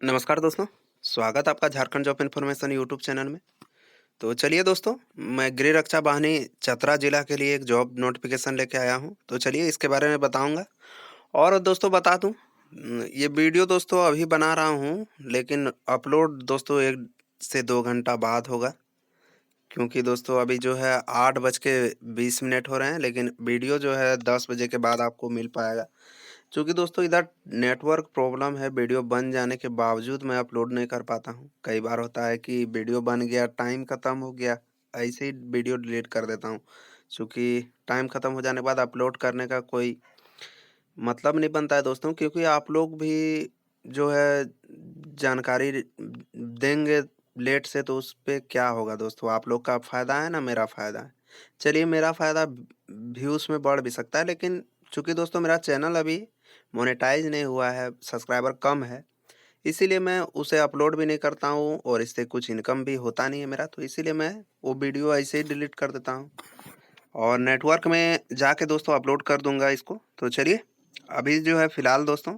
नमस्कार दोस्तों, स्वागत आपका Jharkhand job information YouTube channel में। तो चलिए दोस्तों, मैं गृह रक्षा वाहिनी चतरा जिला के लिए एक जॉब नोटिफिकेशन लेके आया हूँ। तो चलिए इसके बारे में बताऊँगा। और दोस्तों बता दूँ, ये वीडियो दोस्तों अभी बना रहा हूँ, लेकिन अपलोड दोस्तों 1 से 2 घंटा बाद होगा। क्योंकि दोस्तों अभी जो है 8 बज के 20 मिनट हो रहे हैं, लेकिन वीडियो जो है 10 बजे के बाद आपको मिल पाएगा। चूँकि दोस्तों इधर नेटवर्क प्रॉब्लम है, वीडियो बन जाने के बावजूद मैं अपलोड नहीं कर पाता हूँ। कई बार होता है कि वीडियो बन गया, टाइम खत्म हो गया, ऐसे ही वीडियो डिलीट कर देता हूँ। चूँकि टाइम खत्म हो जाने के बाद अपलोड करने का कोई मतलब नहीं बनता है दोस्तों, क्योंकि आप लोग भी जो है जानकारी देंगे लेट से, तो उस पे क्या होगा दोस्तों, आप लोग का फ़ायदा है ना मेरा फ़ायदा है। चलिए मेरा फ़ायदा व्यूज़ में बढ़ भी सकता है, लेकिन चूँकि दोस्तों मेरा चैनल अभी मोनेटाइज़ नहीं हुआ है, सब्सक्राइबर कम है, इसीलिए मैं उसे अपलोड भी नहीं करता हूँ और इससे कुछ इनकम भी होता नहीं है मेरा, तो इसीलिए मैं वो वीडियो ऐसे ही डिलीट कर देता हूँ और नेटवर्क में जाके दोस्तों अपलोड कर दूँगा इसको। तो चलिए, अभी जो है फ़िलहाल दोस्तों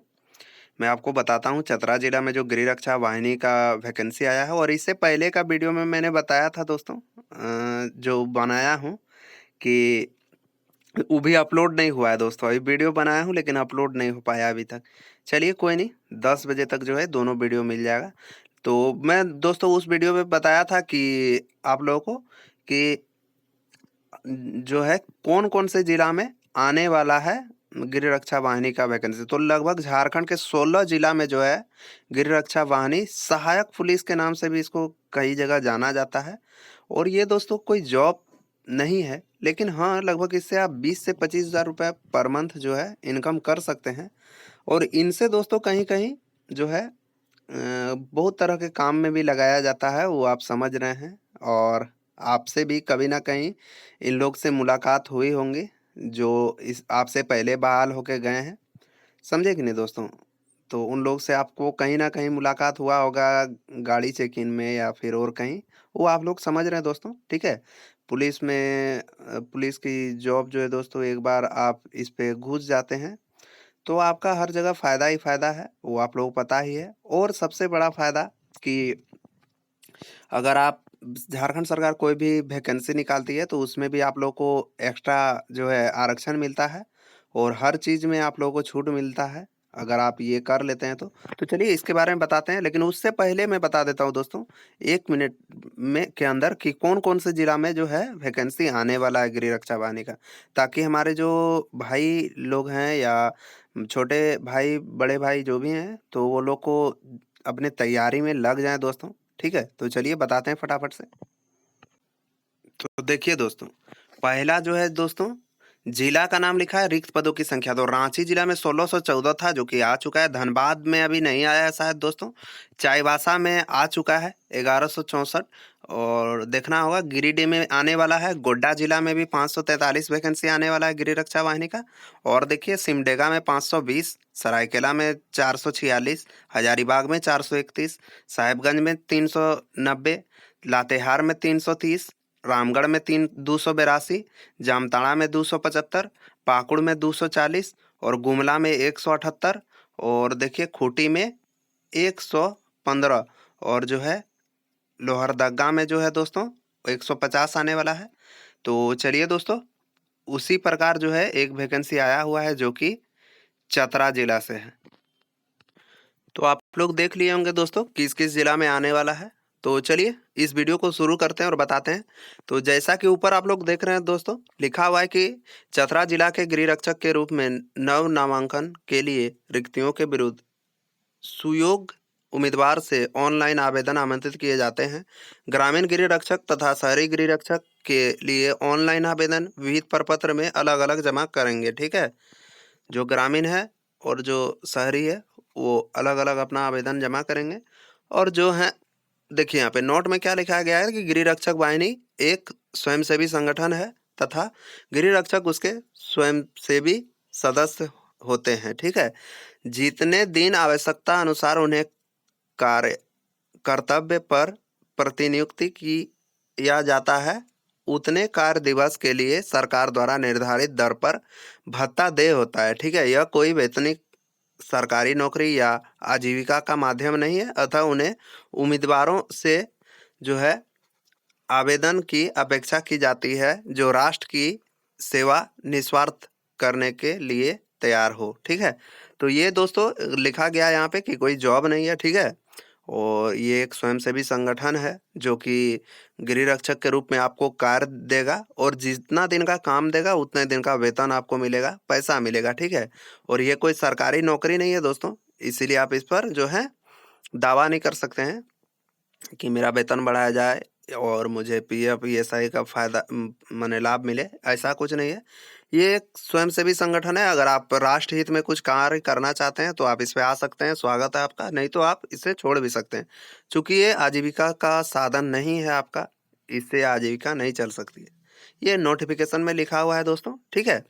मैं आपको बताता हूँ, चतरा जिला में जो गृह रक्षा वाहिनी का वैकेंसी आया है, और इससे पहले का वीडियो में मैंने बताया था दोस्तों, जो बनाया हूँ कि वो भी अपलोड नहीं हुआ है दोस्तों। अभी वीडियो बनाया हूँ लेकिन अपलोड नहीं हो पाया अभी तक। चलिए कोई नहीं, 10 बजे तक जो है दोनों वीडियो मिल जाएगा। तो मैं दोस्तों उस वीडियो में बताया था कि आप लोगों को कि जो है कौन-कौन से जिला में आने वाला है गृह रक्षा वाहिनी का वैकेंसी। तो लगभग झारखंड के 16 जिला में जो है गृह रक्षा वाहिनी सहायक पुलिस के नाम से भी इसको कई जगह जाना जाता है। और ये दोस्तों कोई जॉब नहीं है, लेकिन हाँ, लगभग इससे आप 20 से 25,000 रुपए पर मंथ जो है इनकम कर सकते हैं। और इनसे दोस्तों कहीं-कहीं जो है बहुत तरह के काम में भी लगाया जाता है, वो आप समझ रहे हैं। और आपसे भी कभी न कहीं इन लोग से मुलाकात हुई होंगी, जो इस आपसे पहले बहाल होके गए हैं, समझे कि नहीं दोस्तों? तो उन लोग से आपको कहीं न कहीं मुलाकात हुआ होगा, गाड़ी चेक-इन में या फिर और कहीं, वो आप लोग समझ रहे हैं दोस्तों, ठीक है? पुलिस में पुलिस की जॉब जो है दोस्तों, एक बार आप इस पे घुस जाते हैं तो आपका हर जगह फ़ायदा ही फ़ायदा है, वो आप लोगों को पता ही है। और सबसे बड़ा फ़ायदा कि अगर आप झारखंड सरकार कोई भी वैकेंसी निकालती है, तो उसमें भी आप लोगों को एक्स्ट्रा जो है आरक्षण मिलता है और हर चीज़ में आप लोगों को छूट मिलता है, अगर आप ये कर लेते हैं तो। तो चलिए इसके बारे में बताते हैं, लेकिन उससे पहले मैं बता देता हूँ दोस्तों, 1 मिनट में के अंदर कि कौन-कौन से जिला में जो है वैकेंसी आने वाला है गृह रक्षा वाहिनी का। ताकि हमारे जो भाई लोग हैं या छोटे भाई, बड़े भाई जो भी हैं, तो वो लोग को अपने तैयारी में लग जाएँ दोस्तों। ठीक है? तो चलिए बताते हैं फटाफट से। तो देखिए दोस्तों, पहला जो है दोस्तों, जिला का नाम लिखा है, रिक्त पदों की संख्या। तो रांची जिला में 1614 था, जो कि आ चुका है। धनबाद में अभी नहीं आया है शायद दोस्तों। चाईबासा में आ चुका है 1164, और देखना होगा गिरिडीह में आने वाला है। गोड्डा जिला में भी 543 वैकेंसी आने वाला है गृह रक्षा वाहिनी का। और देखिए सिमडेगा में 520, सरायकेला में 446, हजारीबाग में 431, साहेबगंज में 390, लातेहार में 330, रामगढ़ में 282, जामताड़ा में 275, पाकुड़ में 240 और गुमला में 178, और देखिए खूंटी में 115, और जो है लोहरदगा में जो है दोस्तों 150 आने वाला है। तो चलिए दोस्तों, उसी प्रकार जो है एक वैकेंसी आया हुआ है जो कि चतरा जिला से है। तो आप लोग देख लिए होंगे दोस्तों किस-किस जिला में आने वाला है। तो चलिए इस वीडियो को शुरू करते हैं और बताते हैं। तो जैसा कि ऊपर आप लोग देख रहे हैं दोस्तों, लिखा हुआ है कि चतरा जिला के गृह रक्षक के रूप में नव नामांकन के लिए रिक्तियों के विरुद्ध सुयोग्य उम्मीदवार से ऑनलाइन आवेदन आमंत्रित किए जाते हैं। ग्रामीण गृह रक्षक तथा शहरी गृह रक्षक के लिए ऑनलाइन आवेदन विहित प्रपत्र में अलग-अलग जमा करेंगे, ठीक है? जो ग्रामीण है और जो शहरी है, वो अलग-अलग अपना आवेदन जमा करेंगे। और जो है देखिए यहाँ पे नोट में क्या लिखा गया है कि गृह रक्षक वाहिनी एक स्वयंसेवी संगठन है तथा गृह रक्षक उसके स्वयंसेवी सदस्य होते हैं, ठीक है? जितने दिन आवश्यकता अनुसार उन्हें कार्य कर्तव्य पर प्रतिनियुक्ति किया जाता है, उतने कार्य दिवस के लिए सरकार द्वारा निर्धारित दर पर भत्ता देय होता है, ठीक है? यह कोई वेतनिक सरकारी नौकरी या आजीविका का माध्यम नहीं है, अतः उन्हें उम्मीदवारों से जो है आवेदन की अपेक्षा की जाती है जो राष्ट्र की सेवा निस्वार्थ करने के लिए तैयार हो। ठीक है, तो ये दोस्तों लिखा गया यहाँ पे कि कोई जॉब नहीं है। ठीक है, और ये एक स्वयंसेवी संगठन है जो कि गृह रक्षक के रूप में आपको कार्य देगा और जितना दिन का काम देगा उतने दिन का वेतन आपको मिलेगा, पैसा मिलेगा। ठीक है, और ये कोई सरकारी नौकरी नहीं है दोस्तों, इसीलिए आप इस पर जो है दावा नहीं कर सकते हैं कि मेरा वेतन बढ़ाया जाए और मुझे पीएफ ईएसआई का फायदा माने लाभ मिले, ऐसा कुछ नहीं है। ये एक स्वयंसेवी संगठन है, अगर आप राष्ट्र हित में कुछ कार्य करना चाहते हैं तो आप इस पे आ सकते हैं, स्वागत है आपका, नहीं तो आप इसे छोड़ भी सकते हैं। चूंकि ये आजीविका का साधन नहीं है आपका, इससे आजीविका नहीं चल सकती है। ये नोटिफिकेशन में लिखा हुआ है दोस्तों। ठीक है,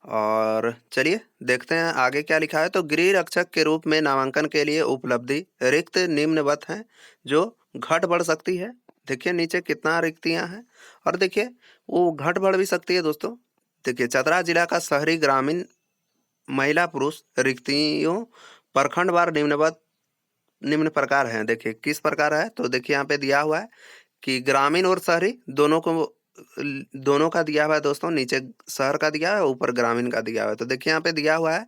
और चलिए देखते हैं आगे क्या लिखा है। तो गृह रक्षक के रूप में नामांकन के लिए उपलब्धि रिक्त निम्नवत हैं जो घट बढ़ सकती है। देखिए नीचे कितना रिक्तियां हैं, और देखिए वो घट बढ़ भी सकती है दोस्तों। देखिए चतरा जिला का शहरी ग्रामीण महिला पुरुष रिक्तियों प्रखंडवार निम्न प्रकार हैं। देखिए किस प्रकार है, तो देखिए यहाँ पे दिया हुआ है कि ग्रामीण और शहरी दोनों का दिया हुआ है दोस्तों। नीचे शहर का दिया हुआ है, ऊपर ग्रामीण का दिया हुआ है। तो देखिए यहाँ पे दिया हुआ है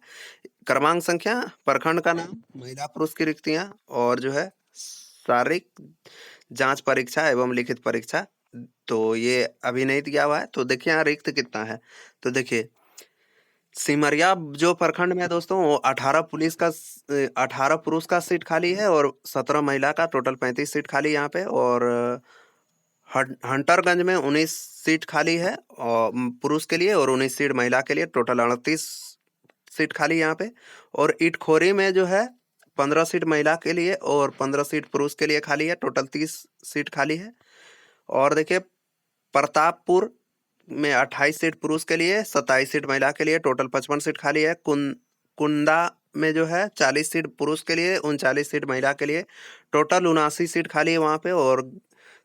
क्रमांक संख्या, प्रखंड का नाम, महिला पुरुष की रिक्तियां, और जो है शारीरिक जांच परीक्षा एवं लिखित परीक्षा। तो ये अभी नहीं दिया हुआ है। तो देखिए यहाँ रिक्त कितना है, तो देखिए सिमरिया जो प्रखंड में है दोस्तों, वो 18 पुरुष का सीट खाली है और 17 महिला का, टोटल 35 सीट खाली यहाँ पे। और हंटरगंज में 19 सीट खाली है और पुरुष के लिए, और 19 सीट महिला के लिए, टोटल 38 सीट खाली यहाँ पे। और इटखोरी में जो है 15 सीट महिला के लिए और 15 सीट पुरुष के लिए खाली है, टोटल 30 सीट खाली है। और देखिए प्रतापपुर में 28 सीट पुरुष के लिए, 27 सीट महिला के लिए, टोटल 55 सीट खाली है। कुंदा में जो है 40 सीट पुरुष के लिए, 39 सीट महिला के लिए, टोटल 79 सीट खाली है वहाँ पे। और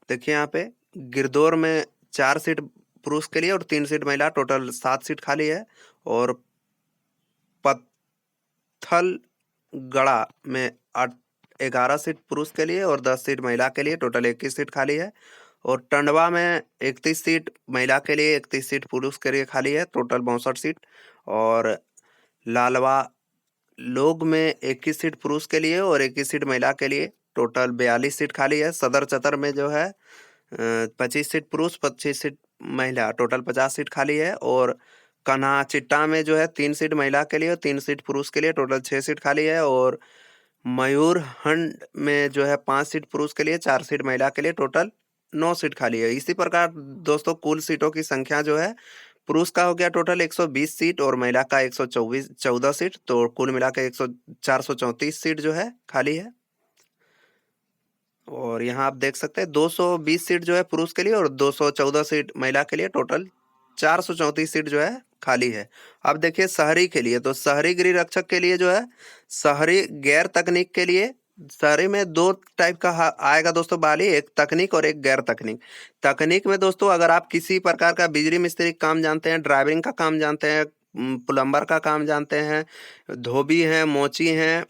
देखिए यहाँ पे गिरदौर में 4 सीट पुरुष के लिए और 3 सीट महिला, टोटल 7 सीट खाली है। और पत्थलगड़ा में 11 सीट पुरुष के लिए और 10 सीट महिला के लिए, टोटल 21 सीट खाली है। और टंडवा में 31 सीट महिला के लिए, 31 सीट पुरुष के लिए खाली है, टोटल 62 सीट। और लालवा लोग में 21 सीट पुरुष के लिए और 21 सीट महिला के लिए, टोटल 42 सीट खाली है। सदर चतर में जो है 25 सीट पुरुष, 25 सीट महिला, टोटल 50 सीट खाली है। और कन्हा चिट्टा में जो है 3 सीट महिला के लिए और 3 सीट पुरुष के लिए, टोटल 6 सीट खाली है। और मयूरहंड में जो है 5 सीट पुरुष के लिए, 4 सीट महिला के लिए, टोटल 9 सीट खाली है। इसी प्रकार दोस्तों कुल सीटों की संख्या जो है, पुरुष का हो गया टोटल 120 सीट और महिला का 114 सीट, तो कुल मिला के 434 सीट जो है खाली है। और यहाँ आप देख सकते हैं 220 सीट जो है पुरुष के लिए और 214 सीट महिला के लिए, टोटल 434 सीट जो है खाली है। अब देखिए शहरी के लिए, तो शहरी गृह रक्षक के लिए जो है, शहरी गैर तकनीक के लिए, शहरी में 2 टाइप का आएगा दोस्तों बाली, एक तकनीक और एक गैर तकनीक। तकनीक में दोस्तों अगर आप किसी प्रकार का बिजली मिस्त्री का काम जानते हैं, ड्राइविंग का काम जानते हैं, प्लम्बर का काम जानते हैं, धोबी हैं, मोची हैं,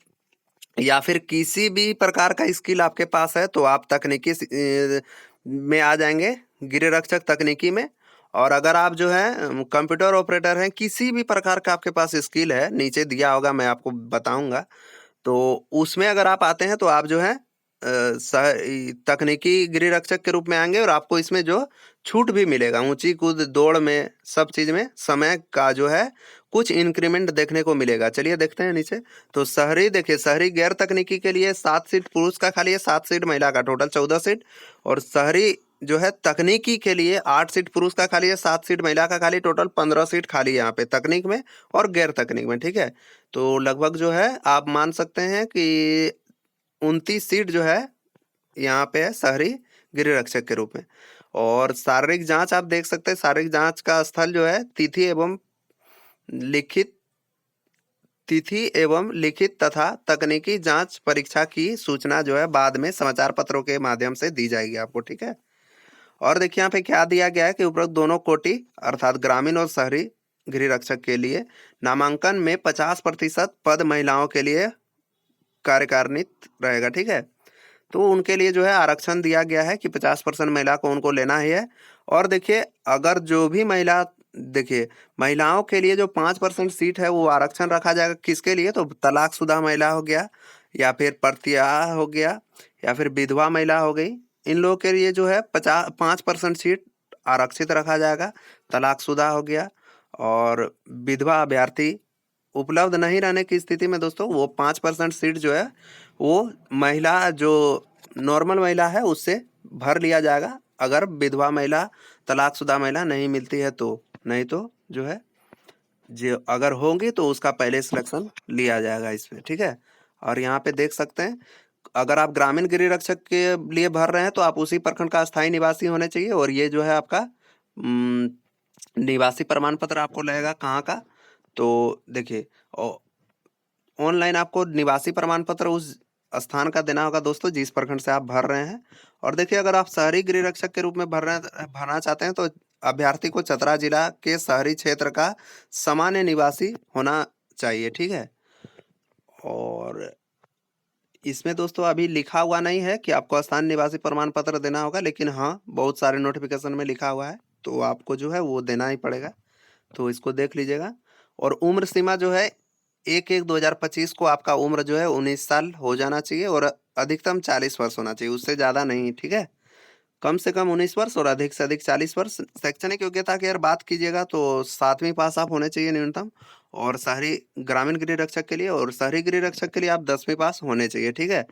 या फिर किसी भी प्रकार का स्किल आपके पास है, तो आप तकनीकी में आ जाएंगे, गृह रक्षक तकनीकी में। और अगर आप जो है कंप्यूटर ऑपरेटर हैं, किसी भी प्रकार का आपके पास स्किल है, नीचे दिया होगा मैं आपको बताऊंगा, तो उसमें अगर आप आते हैं तो आप जो है तकनीकी गृह रक्षक के रूप में आएंगे और आपको इसमें जो छूट भी मिलेगा, ऊंची कूद दौड़ में, सब चीज में समय का जो है कुछ इंक्रीमेंट देखने को मिलेगा। चलिए देखते हैं नीचे। तो शहरी देखिए, शहरी गैर तकनीकी के लिए 7 सीट पुरुष का खाली है, 7 सीट महिला का, टोटल 14 सीट। और शहरी जो है तकनीकी के लिए 8 सीट पुरुष का खाली है, 7 सीट महिला का खाली, टोटल 15 सीट खाली है यहाँ पे तकनीक में और गैर तकनीक में। ठीक है, तो लगभग जो है आप मान सकते हैं कि 29 सीट जो है यहाँ पे है शहरी गृह रक्षक के रूप में। और शारीरिक जांच आप देख सकते हैं, शारीरिक जांच का स्थल जो है तिथि एवं लिखित तथा तकनीकी जांच परीक्षा की सूचना जो है बाद में समाचार पत्रों के माध्यम से दी जाएगी आपको। ठीक है, और देखिए यहाँ पे क्या दिया गया है कि उपरोक्त दोनों कोटि अर्थात ग्रामीण और शहरी गृह रक्षक के लिए नामांकन में 50% पद महिलाओं के लिए कार्यकारिणित रहेगा, ठीक है। तो उनके लिए जो है आरक्षण दिया गया है कि 50% महिला को उनको लेना ही है। और देखिए, अगर जो भी महिला, देखिए महिलाओं के लिए जो 5% सीट है वो आरक्षण रखा जाएगा, किसके लिए, तो तलाकशुदा महिला हो गया, या फिर परित्याग हो गया, या फिर विधवा महिला हो गई। इन लोगों के लिए जो है 5% सीट आरक्षित रखा जाएगा। तलाकशुदा हो गया और विधवा अभ्यर्थी उपलब्ध नहीं रहने की स्थिति में दोस्तों वो 5% सीट जो है वो महिला, जो नॉर्मल महिला है, उससे भर लिया जाएगा। अगर विधवा महिला, तलाकशुदा महिला नहीं मिलती है तो, नहीं तो जो है जो अगर होंगी तो उसका पहले सिलेक्शन लिया जाएगा इसमें, ठीक है। और यहाँ पे देख सकते हैं, अगर आप ग्रामीण गृह रक्षक के लिए भर रहे हैं तो आप उसी प्रखंड का स्थायी निवासी होने चाहिए। और ये जो है आपका निवासी प्रमाण पत्र आपको लगेगा कहाँ का, तो देखिए ऑनलाइन आपको निवासी प्रमाण पत्र उस स्थान का देना होगा दोस्तों जिस प्रखंड से आप भर रहे हैं। और देखिए, अगर आप शहरी गृह रक्षक के रूप में भरना चाहते हैं तो अभ्यर्थी को चतरा जिला के शहरी क्षेत्र का सामान्य निवासी होना चाहिए, ठीक है। और इसमें दोस्तों अभी लिखा हुआ नहीं है कि आपको स्थानीय निवासी प्रमाण पत्र देना होगा, लेकिन हाँ बहुत सारे नोटिफिकेशन में लिखा हुआ है, तो आपको जो है वो देना ही पड़ेगा। तो इसको देख लीजिएगा। और उम्र सीमा जो है 1/1/2025 को आपका उम्र जो है 19 साल हो जाना चाहिए और अधिकतम 40 वर्ष होना चाहिए, उससे ज़्यादा नहीं, ठीक है। कम से कम 19 वर्ष और अधिक से अधिक 40 वर्ष। शैक्षणिक योग्यता की अगर बात कीजिएगा तो 7वीं पास आप होने चाहिए न्यूनतम। और शहरी ग्रामीण गृह रक्षक के लिए और शहरी गृह रक्षक के लिए आप 10वीं पास होने चाहिए, ठीक है।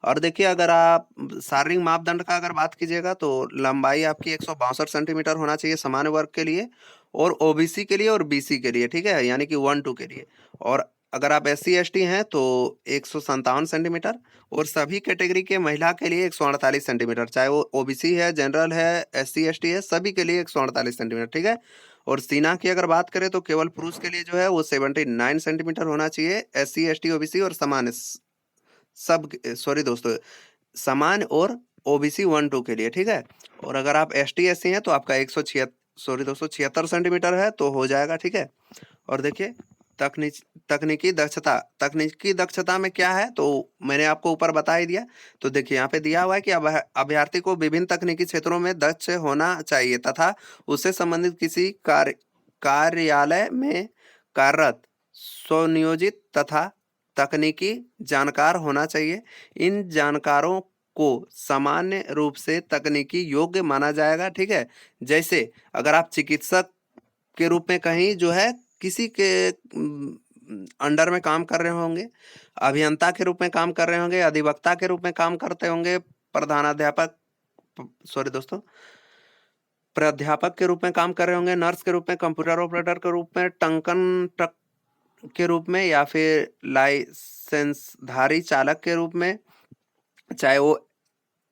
और देखिए, अगर आप शारीरिक मापदंड का अगर बात कीजिएगा तो लंबाई आपकी 162 सेंटीमीटर होना चाहिए सामान्य वर्ग के लिए, और ओबीसी के लिए और बीसी के लिए, ठीक है, यानी कि 1-2 के लिए। और अगर आप SC ST हैं तो 157 सेंटीमीटर, और सभी कैटेगरी के महिला के लिए 148 सेंटीमीटर, चाहे वो ओबीसी है, जनरल है, SC ST है, सभी के लिए 148 सेंटीमीटर, ठीक है। और सीना की अगर बात करें तो केवल पुरुष के लिए जो है वो 79 सेंटीमीटर होना चाहिए, SC ST OBC और सामान्य सब, सॉरी दोस्तों, सामान्य और ओबीसी 1-2 के लिए, ठीक है। और अगर आप ST SC हैं तो आपका 76 सेंटीमीटर है तो हो जाएगा, ठीक है। और देखिए, तकनीक तकनीकी दक्षता में क्या है तो मैंने आपको ऊपर बता ही दिया। तो देखिए, यहाँ पे दिया हुआ है कि अभ्यर्थी को विभिन्न तकनीकी क्षेत्रों में दक्ष होना चाहिए तथा उससे संबंधित किसी कार्यालय में कार्यरत स्वनियोजित तथा तकनीकी जानकार होना चाहिए। इन जानकारों को सामान्य रूप से तकनीकी योग्य माना जाएगा, ठीक है। जैसे अगर आप चिकित्सक के रूप में कहीं जो है किसी के अंडर में काम कर रहे होंगे, अभियंता के रूप में काम कर रहे होंगे, अधिवक्ता के रूप में काम करते होंगे, प्रधानाध्यापक, सॉरी दोस्तों, प्राध्यापक के रूप में काम कर रहे होंगे, नर्स के रूप में, कंप्यूटर ऑपरेटर के रूप में, टंकन ट्रक के रूप में, या फिर लाइसेंसधारी चालक के रूप में, चाहे वो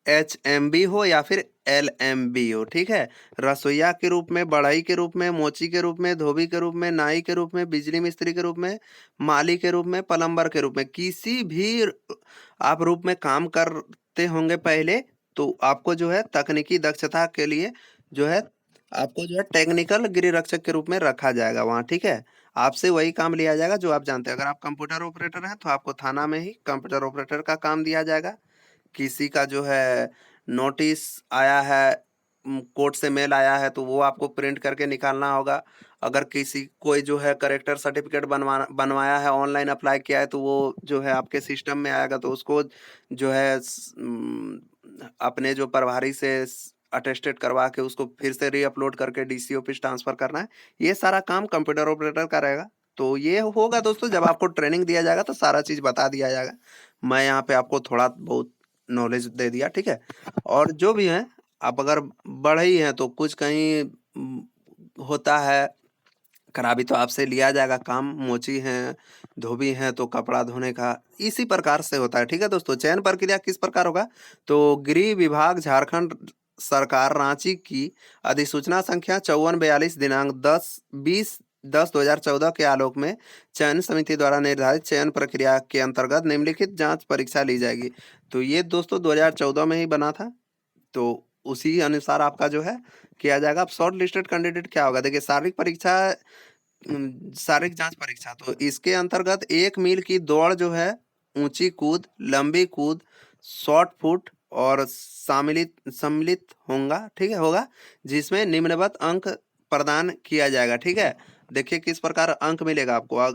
HMB हो या फिर LMB हो, ठीक है। रसोईया के रूप में, बढ़ई के रूप में, मोची के रूप में, धोबी के रूप में, नाई के रूप में, बिजली मिस्त्री के रूप में, माली के रूप में, प्लम्बर के रूप में, किसी भी आप रूप में काम करते होंगे पहले, तो आपको जो है तकनीकी दक्षता के लिए जो है आपको जो है टेक्निकल गृह रक्षक के रूप में रखा जाएगा वहाँ, ठीक है। आपसे वही काम लिया जाएगा जो आप जानते हैं। अगर आप कंप्यूटर ऑपरेटर हैं तो आपको थाना में ही कंप्यूटर ऑपरेटर का काम दिया जाएगा। किसी का जो है नोटिस आया है, कोर्ट से मेल आया है, तो वो आपको प्रिंट करके निकालना होगा। अगर किसी कोई जो है करेक्टर सर्टिफिकेट बनवाया है, ऑनलाइन अप्लाई किया है, तो वो जो है आपके सिस्टम में आएगा, तो उसको जो है अपने जो प्रभारी से अटेस्टेड करवा के उसको फिर से रीअपलोड करके DC ऑफिस ट्रांसफर करना है। ये सारा काम कंप्यूटर ऑपरेटर का रहेगा। तो ये होगा दोस्तों, जब आपको ट्रेनिंग दिया जाएगा तो सारा चीज़ बता दिया जाएगा। मैं यहाँ पे आपको थोड़ा बहुत नॉलेज दे दिया, ठीक है। और जो भी है, आप अगर बढ़ई हैं तो कुछ कहीं होता है खराबी तो आपसे लिया जाएगा काम। मोची हैं, धोबी हैं तो कपड़ा धोने का इसी प्रकार से होता है, ठीक है दोस्तों। चयन प्रक्रिया किस प्रकार होगा, तो गृह विभाग झारखंड सरकार रांची की अधिसूचना संख्या 5442 दिनांक 10/20/2014 के आलोक में चयन समिति द्वारा निर्धारित चयन प्रक्रिया के अंतर्गत निम्नलिखित जांच परीक्षा ली जाएगी। तो ये दोस्तों 2014 में ही बना था, तो उसी अनुसार आपका जो है किया जाएगा। अब शॉर्ट लिस्टेड कैंडिडेट क्या होगा, देखिए शारीरिक परीक्षा शारीरिक जांच परीक्षा, तो इसके अंतर्गत 1 मील की दौड़ जो है, ऊंची कूद, लंबी कूद, शॉर्ट पुट और सम्मिलित होगा, ठीक है, होगा, जिसमें निम्नवत अंक प्रदान किया जाएगा, ठीक है। देखिए किस प्रकार अंक मिलेगा आपको।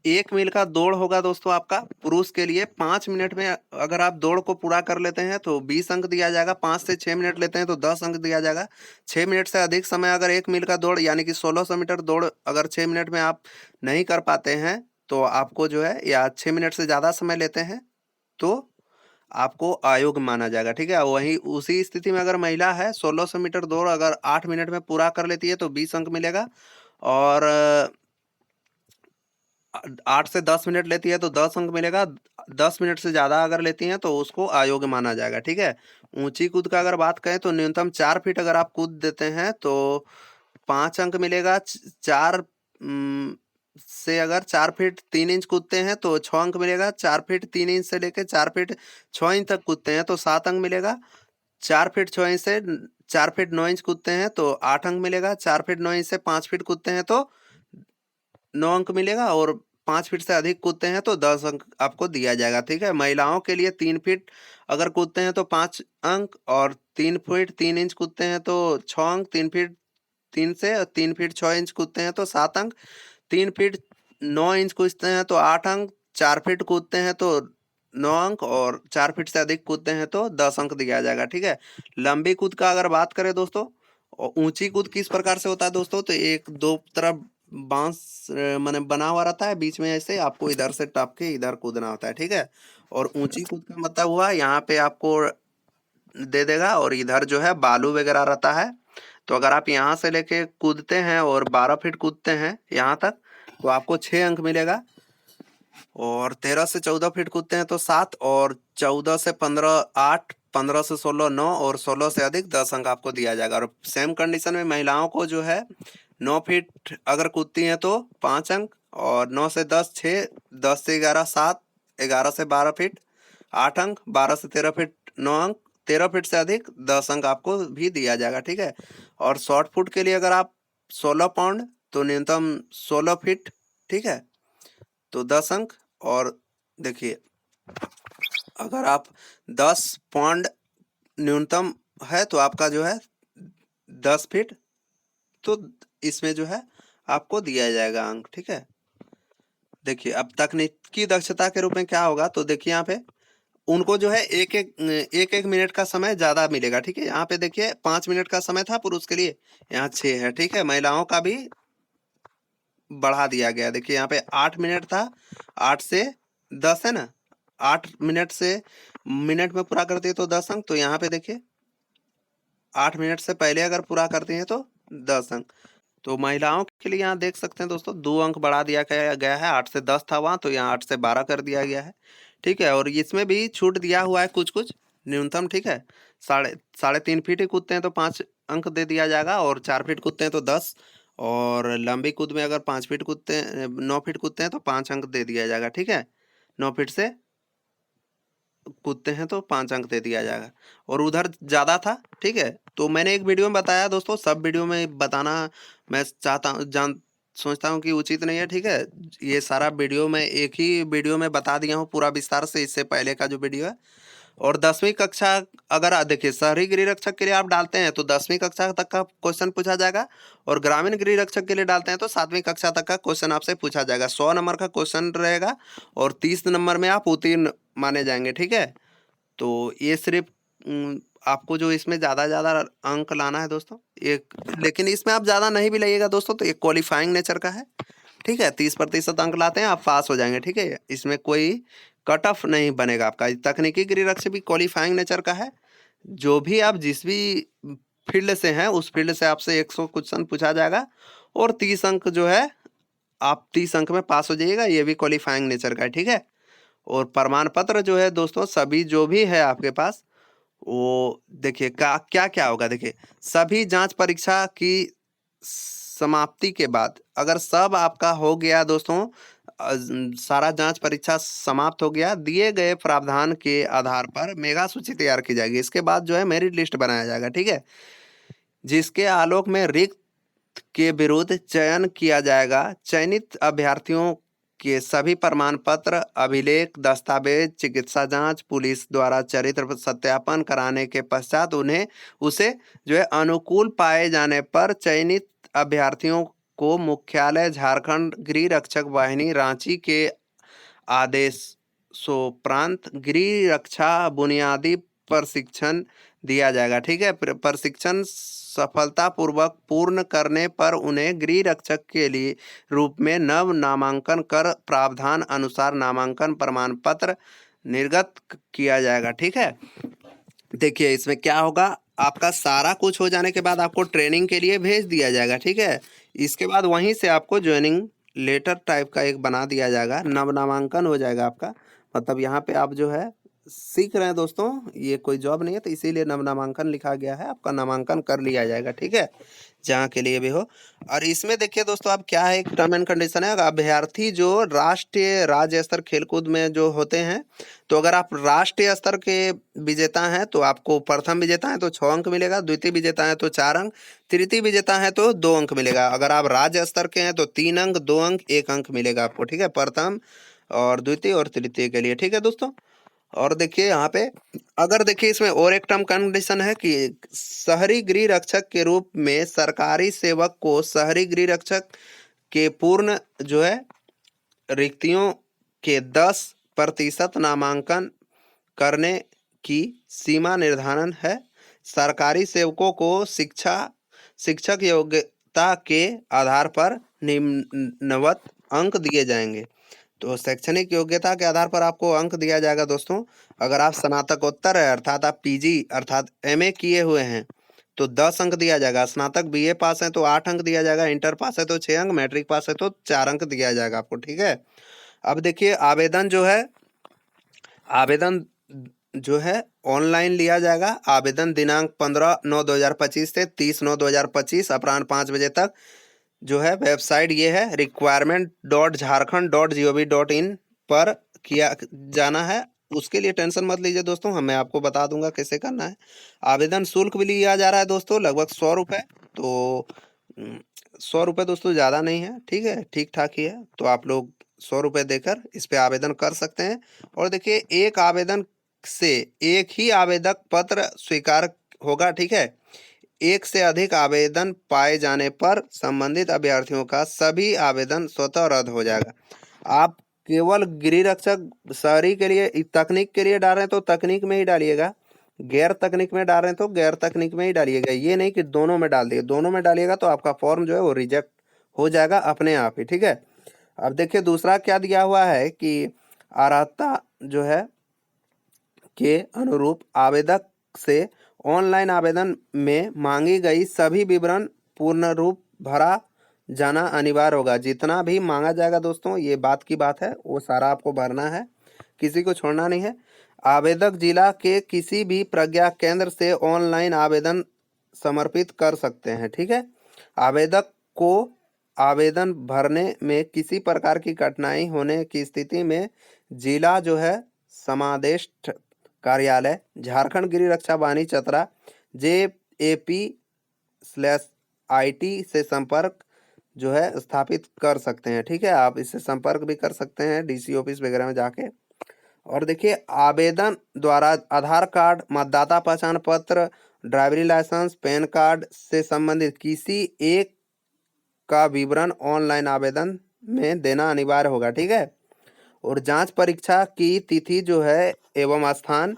1 मील का दौड़ होगा दोस्तों आपका पुरुष के लिए 5 मिनट में, अगर आप दौड़ को पूरा कर लेते हैं तो 20 अंक दिया जाएगा। 5 से 6 मिनट लेते हैं तो 10 अंक दिया जाएगा। 6 मिनट से अधिक समय अगर 1 मील का दौड़ यानी कि 1600 मीटर दौड़ अगर 6 मिनट में आप नहीं कर पाते हैं तो आपको जो है, या 6 मिनट से ज़्यादा समय लेते हैं तो आपको अयोग्य माना जाएगा, ठीक है। वहीं उसी स्थिति में अगर महिला है 1600 मीटर दौड़ अगर 8 मिनट में पूरा कर लेती है तो 20 अंक मिलेगा, और 8 से 10 मिनट लेती है तो 10 अंक मिलेगा। 10 मिनट से ज़्यादा अगर लेती हैं तो उसको अयोग्य माना जाएगा, ठीक है। ऊंची कूद का अगर बात करें तो न्यूनतम 4 फीट अगर आप कूद देते हैं तो 5 अंक मिलेगा। 4 से अगर 4 फीट 3 इंच कूदते हैं तो 6 अंक मिलेगा। 4 फीट 3 इंच से लेकर 4 फीट 6 इंच तक कूदते हैं तो 7 अंक मिलेगा। 4 फीट 6 इंच से 4 फीट 9 इंच कूदते हैं तो 8 अंक मिलेगा। 4 फीट 9 इंच से 5 फीट कूदते हैं तो 9 अंक मिलेगा, और 5 फीट से अधिक कूदते हैं तो 10 अंक आपको दिया जाएगा, ठीक है। महिलाओं के लिए 3 फीट अगर कूदते हैं तो 5 अंक, और 3 फीट 3 इंच कूदते हैं तो 6 अंक। 3 फीट 3 से 3 फीट 6 इंच कूदते हैं तो 7 अंक। 3 फीट 9 इंच कूदते हैं तो 8 अंक। 4 फीट कूदते हैं तो 9 अंक, और 4 फीट से अधिक कूदते हैं तो 10 अंक दिया जाएगा, ठीक है। लंबी कूद का अगर बात करें दोस्तों, और ऊंची कूद किस प्रकार से होता है दोस्तों, तो एक दो तरफ बांस माने बना हुआ रहता है, बीच में ऐसे आपको इधर से टप के इधर कूदना होता है, ठीक है। और ऊंची कूद का मतलब हुआ यहाँ पे आपको दे देगा, और इधर जो है बालू वगैरह रहता है। तो अगर आप यहाँ से लेके कूदते हैं और 12 फीट कूदते हैं यहाँ तक तो आपको 6 अंक मिलेगा, और 13 से 14 फीट कूदते हैं तो 7, और 14 से 15 8, 15 से 16 9, और 16 से अधिक 10 अंक आपको दिया जाएगा। और सेम कंडीशन में महिलाओं को जो है 9 फीट अगर कूदती हैं तो 5 अंक, और 9 से 10 6, 10 से 11 7, 11 से 12 फीट 8 अंक, 12 से 13 फीट 9 अंक, 13 फीट से अधिक 10 अंक आपको भी दिया जाएगा, ठीक है। और शॉर्ट फुट के लिए अगर आप 16 पाउंड तो न्यूनतम 16 फीट, ठीक है, तो 10 अंक। और देखिए अगर आप 10 पाउंड न्यूनतम है तो आपका जो है 10 फीट, तो इसमें जो है आपको दिया जाएगा अंक, ठीक है। देखिए अब तकनीकी दक्षता के रूप में क्या होगा, तो देखिए यहाँ पे उनको जो है एक मिनट का समय ज्यादा मिलेगा, ठीक है। यहाँ पे देखिए 5 मिनट का समय था पुरुष के लिए, यहाँ 6 है, ठीक है। महिलाओं का भी बढ़ा दिया गया, देखिए यहाँ पे 8 मिनट था, 8 से 10 है ना, 8 मिनट से मिनट में पूरा करती है तो 10 अंक। तो यहाँ पे देखिए 8 मिनट से पहले अगर पूरा करती हैं तो 10 अंक। तो महिलाओं के लिए यहाँ देख सकते हैं दोस्तों 2 अंक बढ़ा दिया गया है। 8 से 10 था वहाँ, तो यहाँ 8 से 12 कर दिया गया है, ठीक है। और इसमें भी छूट दिया हुआ है कुछ कुछ न्यूनतम, ठीक है। साढ़े साढ़े 3 फीट ही कूदते हैं तो 5 अंक दे दिया जाएगा, और 4 फीट कूदते हैं तो 10, और लंबी कूद में अगर 5 फीट कूदते हैं 9 फीट कूदते हैं तो 5 अंक दे दिया जाएगा, ठीक है। 9 फीट से कूदते हैं तो 5 अंक दे दिया जाएगा, और उधर ज़्यादा था, ठीक है। तो मैंने एक वीडियो में बताया दोस्तों, सब वीडियो में बताना मैं चाहता हूँ सोचता हूँ कि उचित नहीं है, ठीक है। ये सारा वीडियो मैं एक ही वीडियो में बता दिया हूँ पूरा विस्तार से, इससे पहले का जो वीडियो है। और 10वीं कक्षा अगर देखिए शहरी गृह रक्षक के लिए आप डालते हैं तो 10वीं कक्षा तक का क्वेश्चन पूछा जाएगा, और ग्रामीण गृह रक्षक के लिए डालते हैं तो 7वीं कक्षा तक का क्वेश्चन आपसे पूछा जाएगा। 100 नंबर का क्वेश्चन रहेगा, और 30 नंबर में आप उत्तीर्ण माने जाएंगे, ठीक है। तो ये सिर्फ आपको जो इसमें ज़्यादा अंक लाना है दोस्तों, एक, लेकिन इसमें आप ज़्यादा नहीं भी लाइएगा दोस्तों तो एक क्वालिफाइंग नेचर का है, ठीक है। 30% अंक लाते हैं आप पास हो जाएंगे, ठीक है। इसमें कोई कट ऑफ नहीं बनेगा आपका। तकनीकी गृह रक्षक भी क्वालिफाइंग नेचर का है, जो भी आप जिस भी फील्ड से हैं उस फील्ड से आपसे 100 क्वेश्चन पूछा जाएगा, और 30 अंक जो है आप 30 अंक में पास हो जाइएगा, ये भी क्वालिफाइंग नेचर का है, ठीक है। और प्रमाण पत्र जो है दोस्तों सभी जो भी है आपके पास, वो देखिए क्या क्या होगा। देखिए सभी जांच परीक्षा की समाप्ति के बाद अगर सब आपका हो गया दोस्तों, सारा जांच परीक्षा समाप्त हो गया, दिए गए प्रावधान के आधार पर मेगा सूची तैयार की जाएगी। इसके बाद जो है मेरिट लिस्ट बनाया जाएगा, ठीक है, जिसके आलोक में रिक्त के विरुद्ध चयन किया जाएगा। चयनित अभ्यर्थियों के सभी प्रमाण पत्र, अभिलेख, दस्तावेज, चिकित्सा जांच, पुलिस द्वारा चरित्र सत्यापन कराने के पश्चात उसे जो है अनुकूल पाए जाने पर चयनित अभ्यर्थियों को मुख्यालय झारखंड गृह रक्षक वाहिनी रांची के आदेशोपरांत गृह रक्षा बुनियादी प्रशिक्षण दिया जाएगा। ठीक है, प्रशिक्षण सफलतापूर्वक पूर्ण करने पर उन्हें गृह रक्षक के लिए रूप में नव नामांकन कर प्रावधान अनुसार नामांकन प्रमाण पत्र निर्गत किया जाएगा। ठीक है, देखिए इसमें क्या होगा, आपका सारा कुछ हो जाने के बाद आपको ट्रेनिंग के लिए भेज दिया जाएगा। ठीक है, इसके बाद वहीं से आपको ज्वाइनिंग लेटर टाइप का एक बना दिया जाएगा, नव नामांकन हो जाएगा आपका। मतलब यहाँ पे आप जो है सीख रहे हैं दोस्तों, ये कोई जॉब नहीं है तो इसीलिए नव नामांकन लिखा गया है, आपका नामांकन कर लिया जाएगा। ठीक है, जहाँ के लिए भी हो। और इसमें देखिए दोस्तों, आप क्या है, एक टर्म एंड कंडीशन है, अभ्यर्थी जो राष्ट्रीय राज्य स्तर खेलकूद में जो होते हैं, तो अगर आप राष्ट्रीय स्तर के विजेता हैं तो आपको प्रथम विजेता है तो 6 अंक मिलेगा, द्वितीय विजेता है तो 4 अंक, तृतीय विजेता है तो 2 अंक मिलेगा। अगर आप राज्य स्तर के हैं तो 3 अंक, 2 अंक, 1 अंक मिलेगा आपको। ठीक है, प्रथम और द्वितीय और तृतीय के लिए। ठीक है दोस्तों, और देखिए यहाँ पे अगर देखिए इसमें और एक टर्म कंडीशन है कि शहरी गृह रक्षक के रूप में सरकारी सेवक को शहरी गृह रक्षक के पूर्ण जो है रिक्तियों के 10% नामांकन करने की सीमा निर्धारण है। सरकारी सेवकों को शिक्षक योग्यता के आधार पर निम्नवत अंक दिए जाएंगे। तो शैक्षणिक योग्यता के आधार पर आपको अंक दिया जाएगा दोस्तों। अगर आप स्नातकोत्तर है अर्थात आप पीजी अर्थात एमए किए हुए हैं तो 10 अंक दिया जाएगा, स्नातक बीए पास है तो 8 अंक दिया जाएगा, इंटर पास है तो 6 अंक, मैट्रिक पास है तो 4 अंक दिया जाएगा आपको। ठीक है, अब देखिए आवेदन जो है ऑनलाइन लिया जाएगा। आवेदन दिनांक 15/9/2025 से 30/9/2025 अपराह्न 5 बजे तक जो है वेबसाइट ये है requirement.jharkhand.gov.in पर किया जाना है। उसके लिए टेंशन मत लीजिए दोस्तों, मैं आपको बता दूंगा कैसे करना है। आवेदन शुल्क भी लिया जा रहा है दोस्तों, लगभग 100 रुपये। तो 100 रुपये दोस्तों ज़्यादा नहीं है, ठीक है, ठीक ठाक ही है। तो आप लोग 100 रुपये देकर इस पे आवेदन कर सकते हैं। और देखिए एक आवेदन से एक ही आवेदक पत्र स्वीकार होगा। ठीक है, एक से अधिक आवेदन पाए जाने पर संबंधित अभ्यर्थियों का सभी आवेदन स्वतः रद्द हो जाएगा। आप केवल गृह रक्षक शहरी के लिए तकनीक के लिए डाल रहे हैं तो तकनीक में ही डालिएगा, गैर तकनीक में डाल रहे हैं तो गैर तकनीक में ही डालिएगा। ये नहीं कि दोनों में डाल दिए, दोनों में डालिएगा तो आपका फॉर्म जो है वो रिजेक्ट हो जाएगा अपने आप ही। ठीक है, अब देखिए दूसरा क्या दिया हुआ है कि अर्हता जो है के अनुरूप आवेदक से ऑनलाइन आवेदन में मांगी गई सभी विवरण पूर्ण रूप भरा जाना अनिवार्य होगा। जितना भी मांगा जाएगा दोस्तों, ये बात की बात है, वो सारा आपको भरना है, किसी को छोड़ना नहीं है। आवेदक जिला के किसी भी प्रज्ञा केंद्र से ऑनलाइन आवेदन समर्पित कर सकते हैं। ठीक है, आवेदक को आवेदन भरने में किसी प्रकार की कठिनाई होने की स्थिति में जिला जो है समादेष्ट कार्यालय झारखंड गृह रक्षा वाहिनी चतरा JAP/IT से संपर्क जो है स्थापित कर सकते हैं। ठीक है, आप इससे संपर्क भी कर सकते हैं DC ऑफिस वगैरह में जाके। और देखिए आवेदन द्वारा आधार कार्ड, मतदाता पहचान पत्र, ड्राइवरी लाइसेंस, पैन कार्ड से संबंधित किसी एक का विवरण ऑनलाइन आवेदन में देना अनिवार्य होगा। ठीक है, और जांच परीक्षा की तिथि जो है एवं स्थान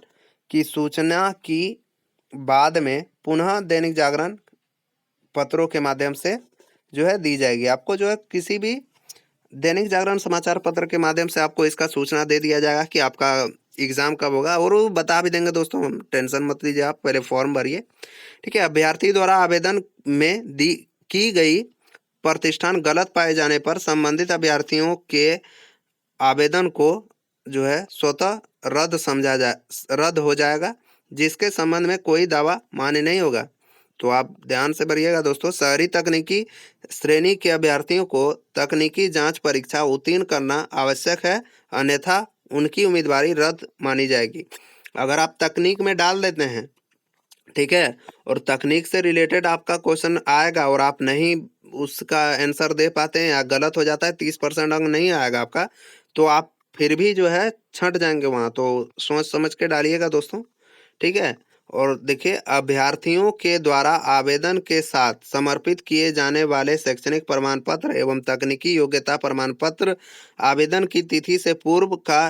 की सूचना की बाद में पुनः दैनिक जागरण पत्रों के माध्यम से जो है दी जाएगी। आपको जो है किसी भी दैनिक जागरण समाचार पत्र के माध्यम से आपको इसका सूचना दे दिया जाएगा कि आपका एग्जाम कब होगा, और वो बता भी देंगे दोस्तों, हम टेंशन मत लीजिए, आप पहले फॉर्म भरिए। ठीक है, अभ्यर्थी द्वारा आवेदन में की गई प्रतिष्ठान गलत पाए जाने पर संबंधित अभ्यर्थियों के आवेदन को जो है स्वतः रद्द हो जाएगा, जिसके संबंध में कोई दावा मान्य नहीं होगा। तो आप ध्यान से भरिएगा दोस्तों। शहरी तकनीकी श्रेणी के अभ्यर्थियों को तकनीकी जांच परीक्षा उत्तीर्ण करना आवश्यक है, अन्यथा उनकी उम्मीदवारी रद्द मानी जाएगी। अगर आप तकनीक में डाल देते हैं, ठीक है, और तकनीक से रिलेटेड आपका क्वेश्चन आएगा और आप नहीं उसका आंसर दे पाते हैं या गलत हो जाता है, 30% अंक नहीं आएगा आपका, तो आप फिर भी जो है छँट जाएँगे वहाँ। तो सोच समझ के डालिएगा दोस्तों, ठीक है? और देखिए, अभ्यर्थियों के द्वारा आवेदन के साथ समर्पित किए जाने वाले शैक्षणिक प्रमाण पत्र एवं तकनीकी योग्यता प्रमाण पत्र आवेदन की तिथि से पूर्व का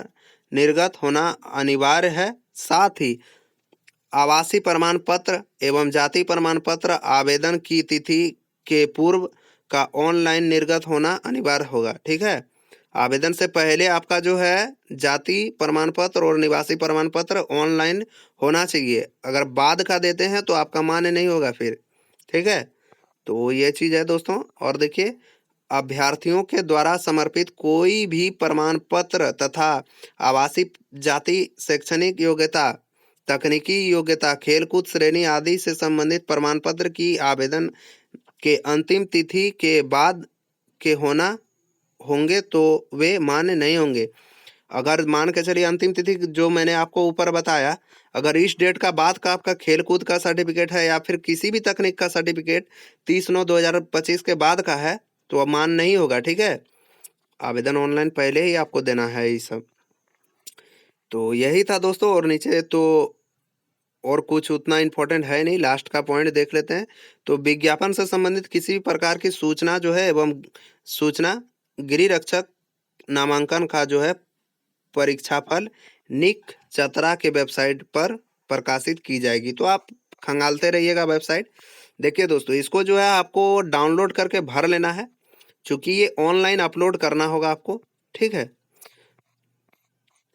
निर्गत होना अनिवार्य है। साथ ही आवासीय प्रमाण पत्र एवं जाति प्रमाण पत्र आवेदन की तिथि के पूर्व का ऑनलाइन निर्गत होना अनिवार्य होगा, ठीक है? आवेदन से पहले आपका जो है जाति प्रमाण पत्र और निवासी प्रमाण पत्र ऑनलाइन होना चाहिए। अगर बाद का देते हैं तो आपका मान्य नहीं होगा फिर, ठीक है? तो ये चीज़ है दोस्तों। और देखिए, अभ्यर्थियों के द्वारा समर्पित कोई भी प्रमाण पत्र तथा आवासीय जाति शैक्षणिक योग्यता तकनीकी योग्यता खेलकूद श्रेणी आदि से संबंधित प्रमाण पत्र की आवेदन के अंतिम तिथि के बाद के होंगे तो वे मान्य नहीं होंगे। अगर मान के चलिए अंतिम तिथि जो मैंने आपको ऊपर बताया, अगर इस डेट का बाद का आपका खेल-कूद का सर्टिफ़िकेट है या फिर किसी भी तकनीक का सर्टिफ़िकेट 30/9/2025 के बाद का है, तो अब मान्य नहीं होगा, ठीक है? आवेदन ऑनलाइन पहले ही आपको देना है ये सब। तो यही था दोस्तों, और नीचे तो और कुछ उतना इम्पोर्टेंट है नहीं, लास्ट का पॉइंट देख लेते हैं। तो विज्ञापन से संबंधित किसी भी प्रकार की सूचना जो है एवं सूचना गृह रक्षक नामांकन का जो है परीक्षाफल निक चतरा के वेबसाइट पर प्रकाशित की जाएगी। तो आप खंगालते रहिएगा वेबसाइट। देखिए दोस्तों, इसको जो है आपको डाउनलोड करके भर लेना है, चूँकि ये ऑनलाइन अपलोड करना होगा आपको, ठीक है?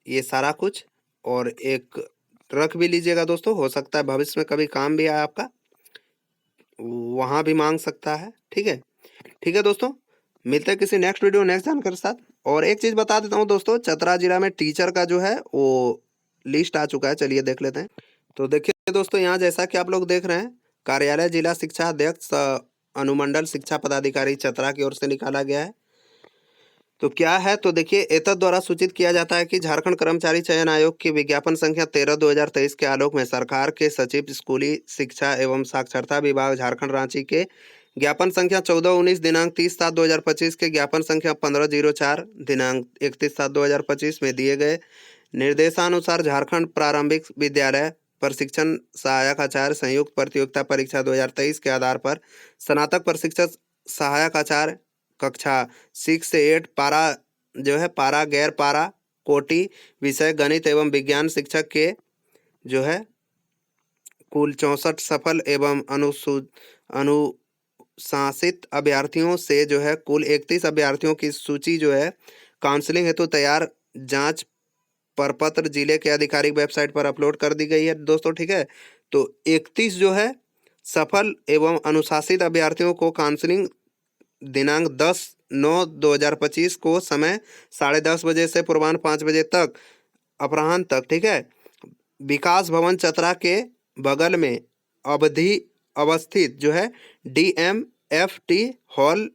ये सारा कुछ, और एक रख भी लीजिएगा दोस्तों, हो सकता है भविष्य में कभी काम भी आए आपका, वहाँ भी माँग सकता है, ठीक है? ठीक है दोस्तों, मिलते हैं किसी नेक्स्ट वीडियो नेक्स्ट जानकारी के साथ। और एक चीज़ बता देता हूँ दोस्तों, चतरा जिला में टीचर का जो है वो लिस्ट आ चुका है, चलिए देख लेते हैं। तो देखिए दोस्तों, यहाँ जैसा कि आप लोग देख रहे हैं, कार्यालय जिला शिक्षा अध्यक्ष अनुमंडल शिक्षा पदाधिकारी चतरा की ओर से निकाला गया है। तो क्या है, तो देखिए, एतद द्वारा सूचित किया जाता है कि झारखंड कर्मचारी चयन आयोग की विज्ञापन संख्या 13/2023 के आलोक में सरकार के सचिव स्कूली शिक्षा एवं साक्षरता विभाग झारखंड रांची के ज्ञापन संख्या 14/19 दिनांक 30/7/2025 के ज्ञापन संख्या 15/04 दिनांक 31/7/2025 में दिए गए निर्देशानुसार झारखंड प्रारंभिक विद्यालय प्रशिक्षण सहायक आचार्य संयुक्त प्रतियोगिता परीक्षा 2023 के आधार पर स्नातक प्रशिक्षक सहायक आचार्य कक्षा 6 से 8 पारा जो है पारा गैर पारा कोटि विषय गणित एवं विज्ञान शिक्षक के जो है कुल 64 सफल एवं अनुशासित अभ्यर्थियों से जो है कुल 31 अभ्यर्थियों की सूची जो है काउंसलिंग हेतु तैयार जांच प्रपत्र जिले के आधिकारिक वेबसाइट पर अपलोड कर दी गई है दोस्तों, ठीक है? तो 31 जो है सफल एवं अनुशासित अभ्यर्थियों को काउंसलिंग दिनांक 10/9/2025 को समय 10:30 बजे से पूर्वाह्न 5 बजे तक अपराह्न तक, ठीक है? विकास भवन चतरा के बगल में अवधि अवस्थित जो है DMFT हॉल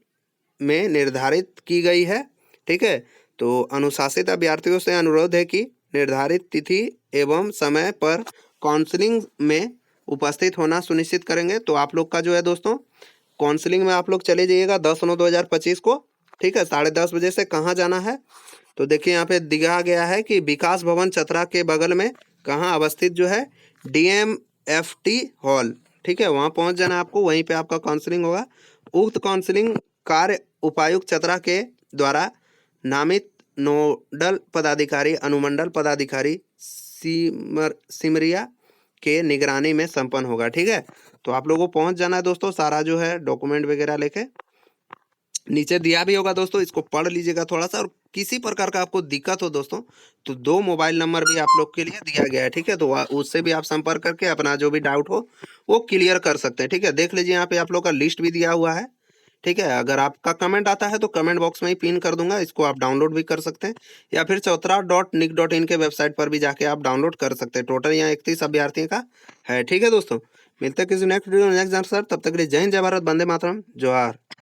में निर्धारित की गई है, ठीक है? तो अनुशासित अभ्यर्थियों से अनुरोध है कि निर्धारित तिथि एवं समय पर काउंसलिंग में उपस्थित होना सुनिश्चित करेंगे। तो आप लोग का जो है दोस्तों, काउंसलिंग में आप लोग चले जाइएगा 10/9/2025 को, ठीक है? 10:30 बजे से कहाँ जाना है, तो देखिए यहाँ पे दिया गया है कि विकास भवन चतरा के बगल में कहाँ अवस्थित जो है DMFT हॉल, ठीक है? वहाँ पहुँच जाना है आपको, वहीं पे आपका काउंसलिंग होगा। उक्त काउंसलिंग कार्य उपायुक्त चतरा के द्वारा नामित नोडल पदाधिकारी अनुमंडल पदाधिकारी सिमरिया के निगरानी में संपन्न होगा, ठीक है? तो आप लोगों को पहुंच जाना है दोस्तों, सारा जो है डॉक्यूमेंट वगैरह लेके। नीचे दिया भी होगा दोस्तों, इसको पढ़ लीजिएगा थोड़ा सा। और किसी प्रकार का आपको दिक्कत हो दोस्तों, तो 2 मोबाइल नंबर भी आप लोग के लिए दिया गया है, ठीक है? तो उससे भी आप संपर्क करके अपना जो भी डाउट हो वो क्लियर कर सकते हैं, ठीक है? देख लीजिए, यहाँ पे आप लोग का लिस्ट भी दिया हुआ है, ठीक है? अगर आपका कमेंट आता है तो कमेंट बॉक्स में ही पिन कर दूंगा, इसको आप डाउनलोड भी कर सकते हैं, या फिर chautra.nic.in के वेबसाइट पर भी जाके आप डाउनलोड कर सकते हैं। टोटल यहाँ 31 अभ्यर्थियों का है, ठीक है दोस्तों? मिलते हैं किसी नेक्स्ट वीडियो नेक्स्ट आंसर, तब तक के लिए जय हिंद, जय भारत, वंदे मातरम, जोहार।